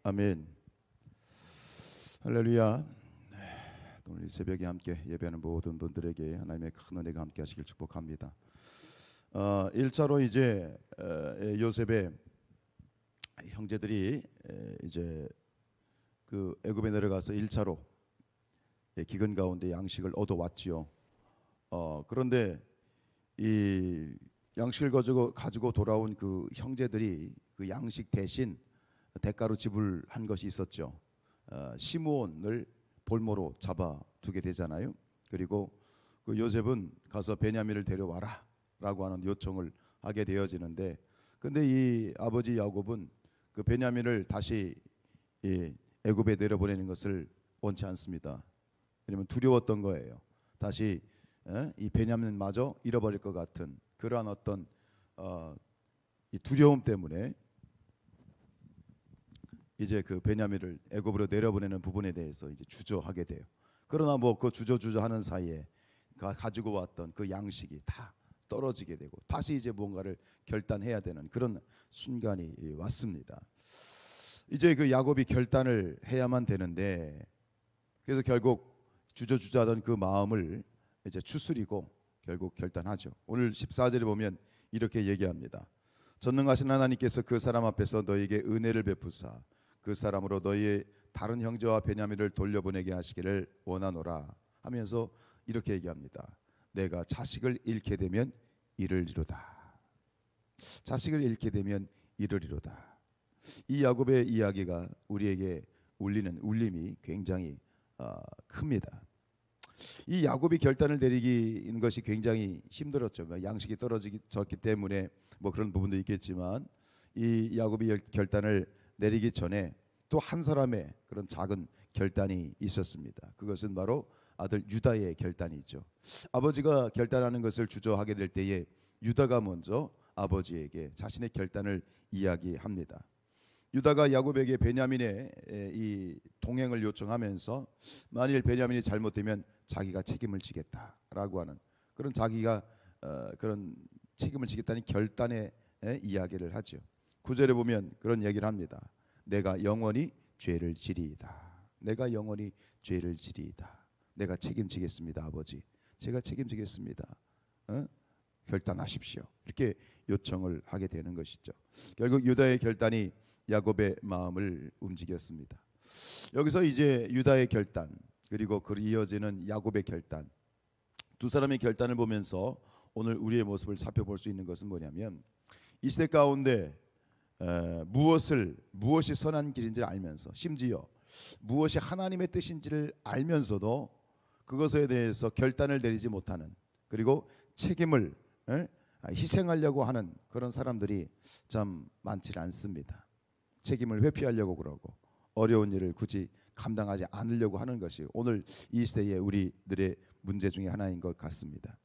아멘. 할렐루야. 오늘 이 새벽에 함께 예배하는 모든 분들에게 하나님의 큰 은혜가 함께 하시길 축복합니다. 1차로 이제 요셉의 형제들이 이제 그 애굽에 내려가서 1차로 기근 가운데 양식을 얻어왔지요. 그런데 이 양식을 가지고 돌아온 그 형제들이 그 양식 대신 대가로 지불한 것이 있었죠. 시므온을 볼모로 잡아두게 되잖아요. 그리고 그 요셉은 가서 베냐민을 데려와라 라고 하는 요청을 하게 되어지는데, 근데 이 아버지 야곱은 그 베냐민을 다시 애굽에 내려보내는 것을 원치 않습니다. 왜냐면 두려웠던 거예요. 다시 이 베냐민마저 잃어버릴 것 같은 그러한 어떤 이 두려움 때문에 이제 그 베냐민을 애굽으로 내려보내는 부분에 대해서 이제 주저하게 돼요. 그러나 뭐 그 주저하는 사이에 가지고 왔던 그 양식이 다 떨어지게 되고 다시 이제 뭔가를 결단해야 되는 그런 순간이 왔습니다. 이제 그 야곱이 결단을 해야만 되는데, 그래서 결국 주저하던 그 마음을 이제 추스리고 결국 결단하죠. 오늘 14절에 보면 이렇게 얘기합니다. 전능하신 하나님께서 그 사람 앞에서 너에게 은혜를 베푸사 그 사람으로 너희의 다른 형제와 베냐민을 돌려보내게 하시기를 원하노라 하면서 이렇게 얘기합니다. 내가 자식을 잃게 되면 이르리로다. 자식을 잃게 되면 이르리로다. 이 야곱의 이야기가 우리에게 울리는 울림이 굉장히 큽니다. 이 야곱이 결단을 내리는 것이 굉장히 힘들었죠. 양식이 떨어졌기 때문에 뭐 그런 부분도 있겠지만 이 야곱이 결단을 내리기 전에 또 한 사람의 그런 작은 결단이 있었습니다. 그것은 바로 아들 유다의 결단이죠. 아버지가 결단하는 것을 주저하게 될 때에 유다가 먼저 아버지에게 자신의 결단을 이야기합니다. 유다가 야곱에게 베냐민의 이 동행을 요청하면서 만일 베냐민이 잘못되면 자기가 책임을 지겠다라고 하는 그런 자기가 그런 책임을 지겠다는 결단의 이야기를 하죠. 9절에 보면 그런 얘기를 합니다. 내가 영원히 죄를 지리이다. 내가 영원히 죄를 지리이다. 내가 책임지겠습니다. 아버지, 제가 책임지겠습니다. 결단하십시오. 이렇게 요청을 하게 되는 것이죠. 결국 유다의 결단이 야곱의 마음을 움직였습니다. 여기서 이제 유다의 결단 그리고 그 이어지는 야곱의 결단, 두 사람의 결단을 보면서 오늘 우리의 모습을 살펴볼 수 있는 것은 뭐냐면, 이 시대 가운데 무엇이 선한 길인지를 알면서, 심지어 무엇이 하나님의 뜻인지를 알면서도 그것에 대해서 결단을 내리지 못하는, 그리고 책임을 희생하려고 하는 그런 사람들이 참 많지 않습니다. 책임을 회피하려고 그러고 어려운 일을 굳이 감당하지 않으려고 하는 것이 오늘 이 시대의 우리들의 문제 중에 하나인 것 같습니다.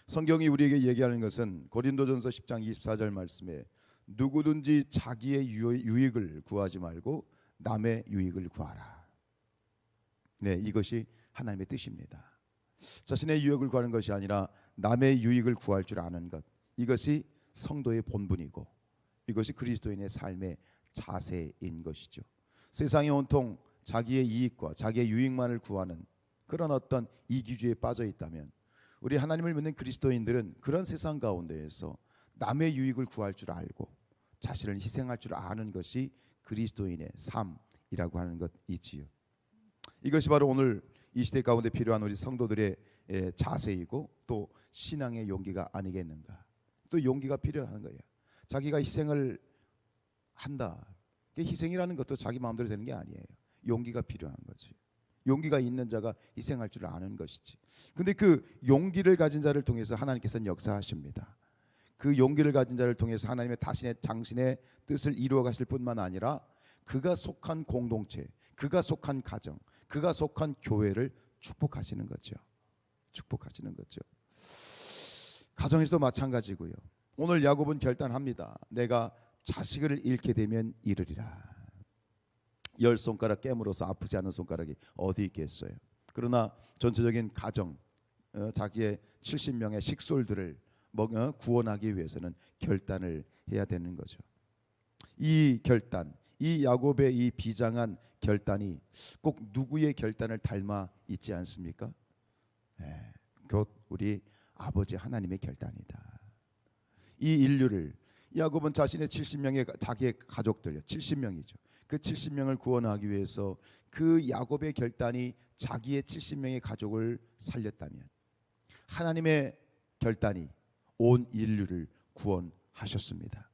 성경이 우리에게 얘기하는 것은 고린도전서 10장 24절 말씀에 누구든지 자기의 유익을 구하지 말고 남의 유익을 구하라. 네, 이것이 하나님의 뜻입니다. 자신의 유익을 구하는 것이 아니라 남의 유익을 구할 줄 아는 것, 이것이 성도의 본분이고 이것이 그리스도인의 삶의 자세인 것이죠. 세상이 온통 자기의 이익과 자기의 유익만을 구하는 그런 어떤 이기주의에 빠져 있다면, 우리 하나님을 믿는 그리스도인들은 그런 세상 가운데에서 남의 유익을 구할 줄 알고 자신을 희생할 줄 아는 것이 그리스도인의 삶이라고 하는 것이지요. 이것이 바로 오늘 이 시대 가운데 필요한 우리 성도들의 자세이고 또 신앙의 용기가 아니겠는가. 또 용기가 필요한 거예요. 자기가 희생을 한다. 희생이라는 것도 자기 마음대로 되는 게 아니에요. 용기가 필요한 거지. 용기가 있는 자가 희생할 줄 아는 것이지. 근데 그 용기를 가진 자를 통해서 하나님께서는 역사하십니다. 그 용기를 가진 자를 통해서 하나님의 당신의 뜻을 이루어 가실 뿐만 아니라 그가 속한 공동체, 그가 속한 가정, 그가 속한 교회를 축복하시는 거죠. 축복하시는 거죠. 가정에서도 마찬가지고요. 오늘 야곱은 결단합니다. 내가 자식을 잃게 되면 이르리라. 10손가락 깨물어서 아프지 않은 손가락이 어디 있겠어요. 그러나 전체적인 가정, 자기의 70명의 식솔들을 구원하기 위해서는 결단을 해야 되는 거죠. 이 결단, 이 야곱의 이 비장한 결단이 꼭 누구의 결단을 닮아 있지 않습니까? 예, 곧 우리 아버지 하나님의 결단이다. 이 인류를 야곱은 자신의 70명의 자기의 가족들 70명이죠. 그 70명을 구원하기 위해서 그 야곱의 결단이 자기의 70명의 가족을 살렸다면 하나님의 결단이 온 인류를 구원하셨습니다.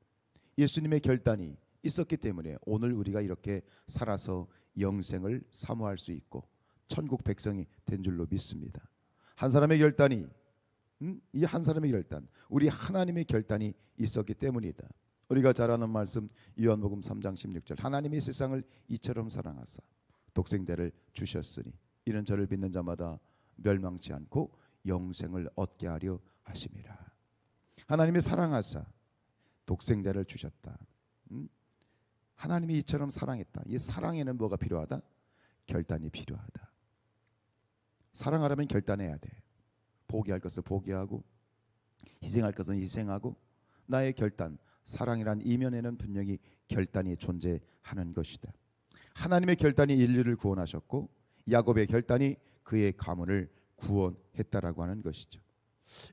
예수님의 결단이 있었기 때문에 오늘 우리가 이렇게 살아서 영생을 사모할 수 있고 천국 백성이 된 줄로 믿습니다. 한 사람의 결단이 이 한 사람의 결단, 우리 하나님의 결단이 있었기 때문이다. 우리가 잘 아는 말씀 요한복음 3장 16절 하나님이 세상을 이처럼 사랑하사 독생자를 주셨으니 이는 저를 믿는 자마다 멸망치 않고 영생을 얻게 하려 하심이라. 하나님이 사랑하사 독생자를 주셨다. 하나님이 이처럼 사랑했다. 이 사랑에는 뭐가 필요하다? 결단이 필요하다. 사랑하려면 결단해야 돼. 포기할 것을 포기하고 희생할 것은 희생하고 나의 결단, 사랑이란 이면에는 분명히 결단이 존재하는 것이다. 하나님의 결단이 인류를 구원하셨고 야곱의 결단이 그의 가문을 구원했다라고 하는 것이죠.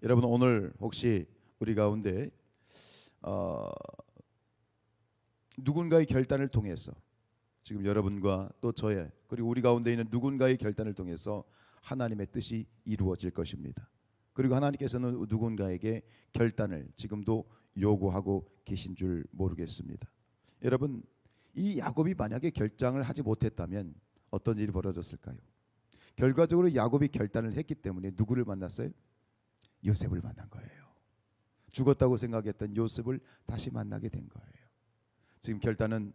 여러분 오늘 혹시 우리 가운데 누군가의 결단을 통해서 지금 여러분과 또 저의 그리고 우리 가운데 있는 누군가의 결단을 통해서 하나님의 뜻이 이루어질 것입니다. 그리고 하나님께서는 누군가에게 결단을 지금도 요구하고 계신 줄 모르겠습니다. 여러분 이 야곱이 만약에 결정을 하지 못했다면 어떤 일이 벌어졌을까요? 결과적으로 야곱이 결단을 했기 때문에 누구를 만났어요? 요셉을 만난 거예요. 죽었다고 생각했던 요셉을 다시 만나게 된 거예요. 지금 결단은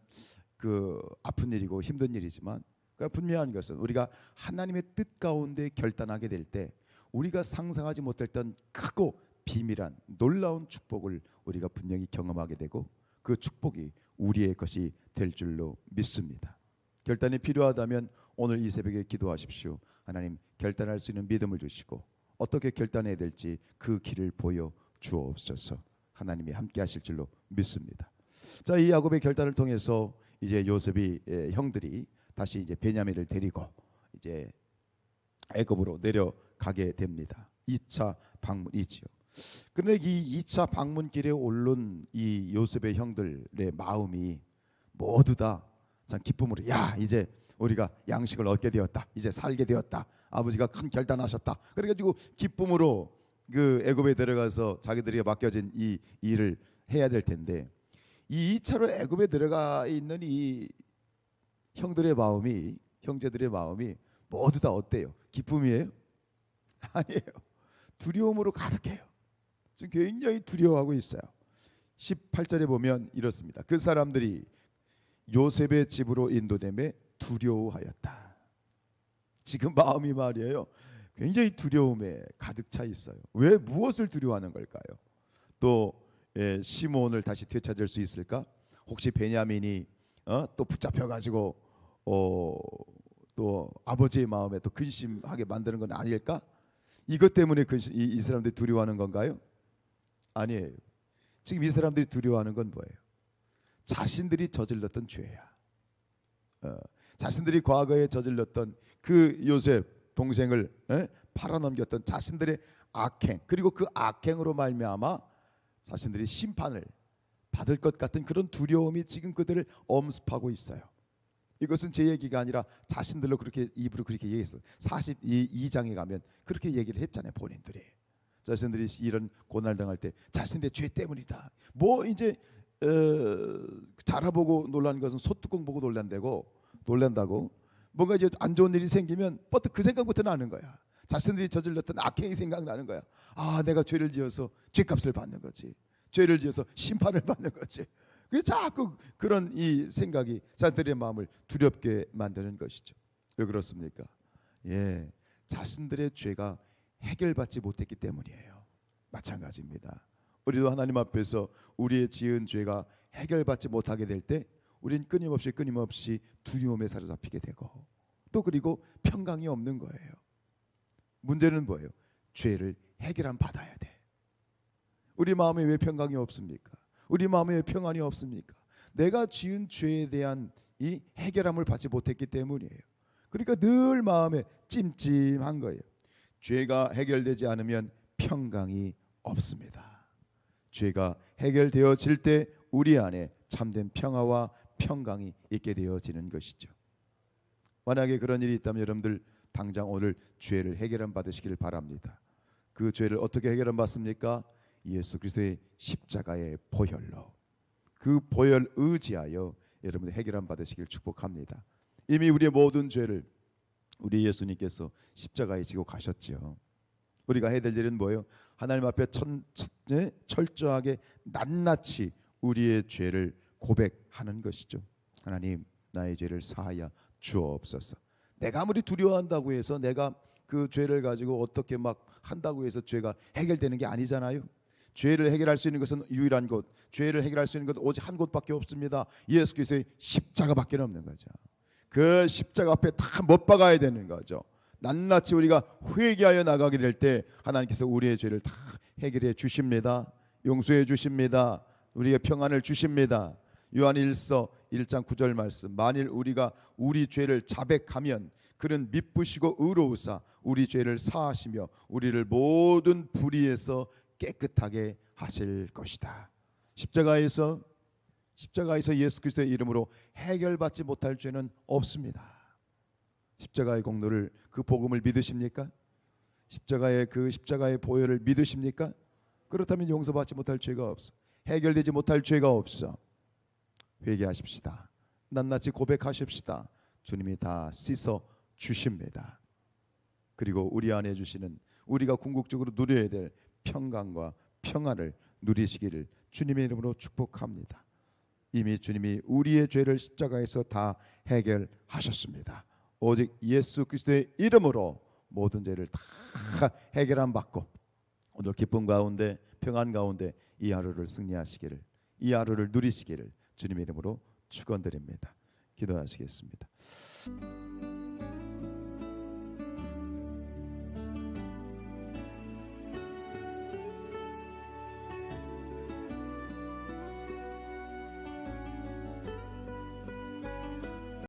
그 아픈 일이고 힘든 일이지만 그러니까 분명한 것은 우리가 하나님의 뜻 가운데 결단하게 될 때 우리가 상상하지 못했던 크고 비밀한 놀라운 축복을 우리가 분명히 경험하게 되고 그 축복이 우리의 것이 될 줄로 믿습니다. 결단이 필요하다면 오늘 이 새벽에 기도하십시오. 하나님 결단할 수 있는 믿음을 주시고 어떻게 결단해야 될지 그 길을 보여 주옵소서. 하나님이 함께 하실 줄로 믿습니다. 자, 이 야곱의 결단을 통해서 이제 요셉이 형들이 다시 이제 베냐민을 데리고 이제 애굽으로 내려가게 됩니다. 2차 방문이지요. 그런데 이 2차 방문길에 오른 이 요셉의 형들의 마음이 모두 다 참 기쁨으로 야 이제 우리가 양식을 얻게 되었다. 이제 살게 되었다. 아버지가 큰 결단하셨다. 그래가지고 기쁨으로 그 애굽에 들어가서 자기들에게 맡겨진 이 일을 해야 될 텐데 이 2차로 애굽에 들어가 있는 이 형제들의 마음이 모두 다 어때요? 기쁨이에요? 아니에요. 두려움으로 가득해요. 지금 굉장히 두려워하고 있어요. 18절에 보면 이렇습니다. 그 사람들이 요셉의 집으로 인도됨에 두려워하였다. 지금 마음이 말이에요. 굉장히 두려움에 가득 차 있어요. 왜 무엇을 두려워하는 걸까요? 또 시몬을 다시 되찾을 수 있을까? 혹시 베냐민이 또 붙잡혀가지고 또 아버지의 마음에 또 근심하게 만드는 건 아닐까? 이것 때문에 이 사람들이 두려워하는 건가요? 아니에요. 지금 이 사람들이 두려워하는 건 뭐예요? 자신들이 저질렀던 죄야. 자신들이 과거에 저질렀던 그 요셉 동생을 팔아넘겼던 자신들의 악행 그리고 그 악행으로 말미암아 자신들이 심판을 받을 것 같은 그런 두려움이 지금 그들을 엄습하고 있어요. 이것은 제 얘기가 아니라 자신들로 그렇게 입으로 그렇게 얘기했어요. 42장에 가면 그렇게 얘기를 했잖아요. 본인들이 자신들이 이런 고난을 당할 때 자신들의 죄 때문이다. 뭐 이제 자라보고 놀란 것은 소뚜껑 보고 놀란다고 뭔가 이제 안 좋은 일이 생기면 버뜩 그 생각부터 나는 거야. 자신들이 저질렀던 악행이 생각나는 거야. 아, 내가 죄를 지어서 죄값을 받는 거지. 죄를 지어서 심판을 받는 거지. 그래서 자꾸 그런 이 생각이 자신들의 마음을 두렵게 만드는 것이죠. 왜 그렇습니까? 예, 자신들의 죄가 해결받지 못했기 때문이에요. 마찬가지입니다. 우리도 하나님 앞에서 우리의 지은 죄가 해결받지 못하게 될 때 우린 끊임없이 두려움에 사로잡히게 되고 또 그리고 평강이 없는 거예요. 문제는 뭐예요? 죄를 해결함 받아야 돼. 우리 마음에 왜 평강이 없습니까? 우리 마음에 왜 평안이 없습니까? 내가 지은 죄에 대한 이 해결함을 받지 못했기 때문이에요. 그러니까 늘 마음에 찜찜한 거예요. 죄가 해결되지 않으면 평강이 없습니다. 죄가 해결되어질 때 우리 안에 참된 평화와 평강이 있게 되어지는 것이죠. 만약에 그런 일이 있다면 여러분들 당장 오늘 죄를 해결함 받으시기를 바랍니다. 그 죄를 어떻게 해결함 받습니까? 예수 그리스도의 십자가의 보혈로, 그 보혈 의지하여 여러분들 해결함 받으시기를 축복합니다. 이미 우리의 모든 죄를 우리 예수님께서 십자가에 지고 가셨지요. 우리가 해야 될 일은 뭐예요? 하나님 앞에 철저하게 낱낱이 우리의 죄를 고백하는 것이죠. 하나님, 나의 죄를 사하여 주옵소서. 내가 아무리 두려워한다고 해서 내가 그 죄를 가지고 어떻게 막 한다고 해서 죄가 해결되는 게 아니잖아요. 죄를 해결할 수 있는 것은 유일한 곳, 죄를 해결할 수 있는 것은 오직 한 곳밖에 없습니다. 예수 그리스도의 십자가밖에 없는 거죠. 그 십자가 앞에 다 못 박아야 되는 거죠. 낱낱이 우리가 회개하여 나가게 될 때 하나님께서 우리의 죄를 다 해결해 주십니다. 용서해 주십니다. 우리의 평안을 주십니다. 요한일서 1장 9절 말씀, 만일 우리가 우리 죄를 자백하면 그는 미쁘시고 의로우사 우리 죄를 사하시며 우리를 모든 불의에서 깨끗하게 하실 것이다. 십자가에서 예수 그리스도의 이름으로 해결받지 못할 죄는 없습니다. 십자가의 공로를, 그 복음을 믿으십니까? 십자가의 보혈을 믿으십니까? 그렇다면 용서받지 못할 죄가 없어. 해결되지 못할 죄가 없어. 회개하십시다. 낱낱이 고백하십시다. 주님이 다 씻어 주십니다. 그리고 우리 안에 주시는, 우리가 궁극적으로 누려야 될 평강과 평안을 누리시기를 주님의 이름으로 축복합니다. 이미 주님이 우리의 죄를 십자가에서 다 해결하셨습니다. 오직 예수 그리스도의 이름으로 모든 죄를 다 해결함 받고 오늘 기쁨 가운데, 평안 가운데 이 하루를 승리하시기를, 이 하루를 누리시기를 주님의 이름으로 축원드립니다. 기도하시겠습니다.